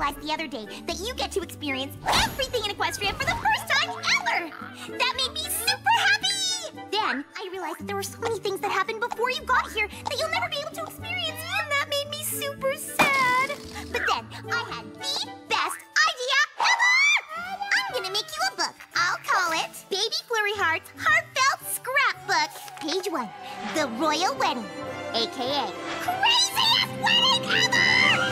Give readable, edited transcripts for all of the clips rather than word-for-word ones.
realized the other day that you get to experience everything in Equestria for the first time ever! That made me super happy! Then, I realized that there were so many things that happened before you got here that you'll never be able to experience, and that made me super sad. But then, I had the best idea ever! I'm gonna make you a book. I'll call it Baby Flurry Heart's Heartfelt Scrapbook. Page 1, The Royal Wedding, a.k.a. Craziest Wedding Ever!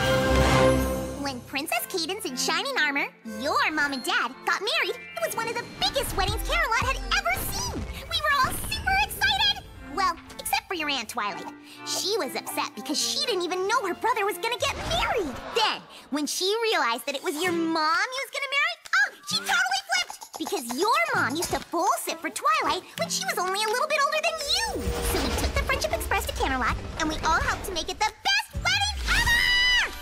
When Princess Cadence in shining armor, your mom and dad, got married, it was one of the biggest weddings Camelot had ever seen. We were all super excited. Well, except for your Aunt Twilight. She was upset because she didn't even know her brother was gonna get married. Then, when she realized that it was your mom he was gonna marry, she totally flipped! Because your mom used to full sit for Twilight when she was only a little bit older than you. So we took the Friendship Express to Camelot, and we all helped to make it the best wedding ever!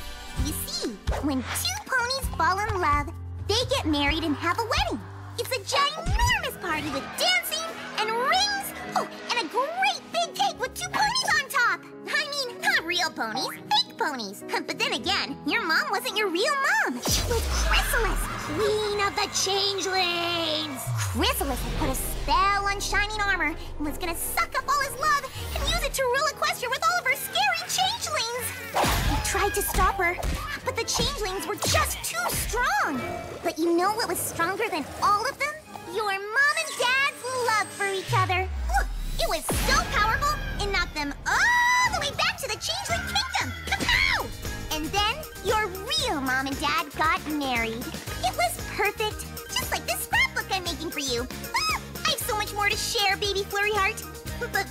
You see, when two ponies fall in love, they get married and have a wedding. It's a ginormous party with dancing and rings, oh, and a great big cake with two ponies on top. I mean, not real ponies, fake ponies. But then again, your mom wasn't your real mom. She was Chrysalis, Queen of the Changelings. Chrysalis had put a spell on shining armor and was gonna suck up all his love and use it to rule Equestria with all of her scary changelings. We tried to stop her, but the changelings were just too strong. But you know what was stronger than all of them? Your mom and dad's love for each other. It was so powerful, it knocked them all the way back to the changeling kingdom. Kapow! And then your real mom and dad got married. It was perfect, just like this scrapbook I'm making for you. I have so much more to share, Baby Flurry Heart. But